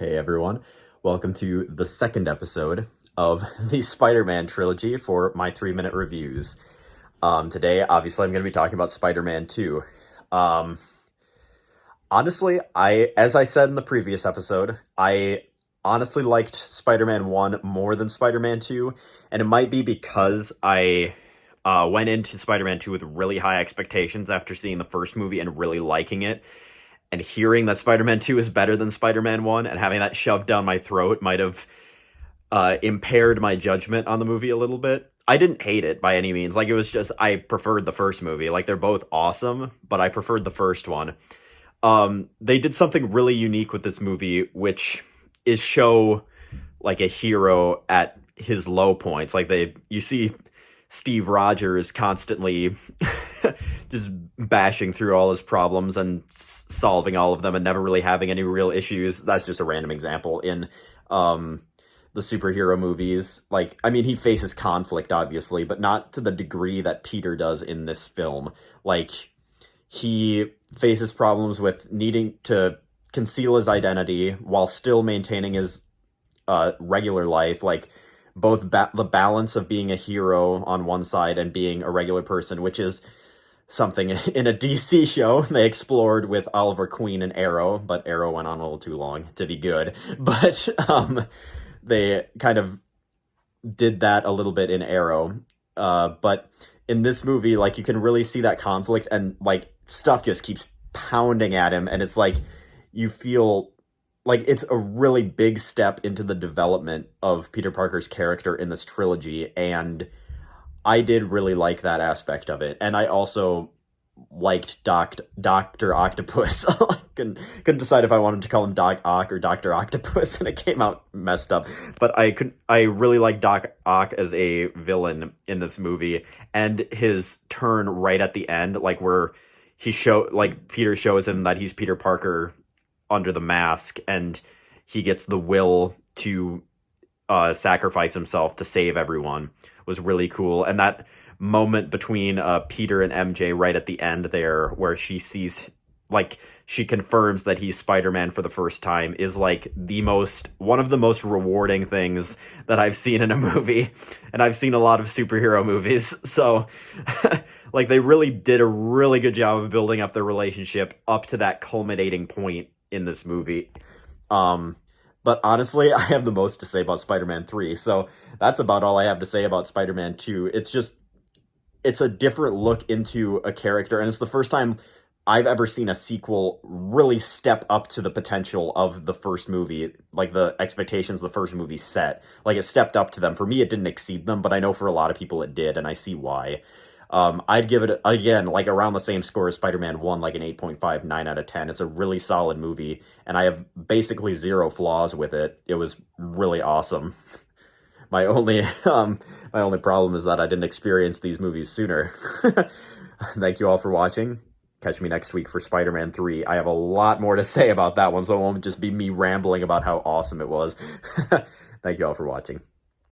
Hey everyone, welcome to the second episode of the Spider-Man trilogy for my 3-minute reviews. Today, obviously, I'm going to be talking about Spider-Man 2. Um, Honestly, as I said in the previous episode, I honestly liked Spider-Man 1 more than Spider-Man 2, and it might be because I went into Spider-Man 2 with really high expectations after seeing the first movie and really liking it. And hearing that Spider-Man 2 is better than Spider-Man 1 and having that shoved down my throat might have impaired my judgment on the movie a little bit. I didn't hate it by any means. Like, it was just, I preferred the first movie. Like, they're both awesome, but I preferred the first one. They did something really unique with this movie, which is show, like, a hero at his low points. Like, you see Steve Rogers constantly just bashing through all his problems and solving all of them and never really having any real issues. That's just a random example in the superhero movies. Like, I mean, he faces conflict, obviously, but not to the degree that Peter does in this film. Like, he faces problems with needing to conceal his identity while still maintaining his regular life. Like, both the balance of being a hero on one side and being a regular person, which is something in a DC show they explored with Oliver Queen and Arrow, but Arrow went on a little too long to be good. But they kind of did that a little bit in Arrow. But in this movie, like, you can really see that conflict, and like, stuff just keeps pounding at him, and it's like, you feel like it's a really big step into the development of Peter Parker's character in this trilogy, and I did really like that aspect of it. And I also liked Dr. Octopus. I couldn't decide if I wanted to call him Doc Ock or Dr. Octopus, and it came out messed up. But I really like Doc Ock as a villain in this movie, and his turn right at the end, like, where Peter shows him that he's Peter Parker under the mask, and he gets the will to sacrifice himself to save everyone, was really cool. And that moment between Peter and MJ right at the end there, where she sees, like, she confirms that he's Spider-Man for the first time, is like one of the most rewarding things that I've seen in a movie. And I've seen a lot of superhero movies, so like, they really did a really good job of building up their relationship up to that culminating point in this movie. But honestly, I have the most to say about Spider-Man 3, so that's about all I have to say about Spider-Man 2. It's a different look into a character, and it's the first time I've ever seen a sequel really step up to the potential of the first movie, like the expectations the first movie set. Like, it stepped up to them. For me, it didn't exceed them, but I know for a lot of people it did, and I see why. I'd give it, again, like, around the same score as Spider-Man 1, like an 8.5, 9 out of 10. It's a really solid movie, and I have basically zero flaws with it. It was really awesome. My only problem is that I didn't experience these movies sooner. Thank you all for watching. Catch me next week for Spider-Man 3. I have a lot more to say about that one, so it won't just be me rambling about how awesome it was. Thank you all for watching.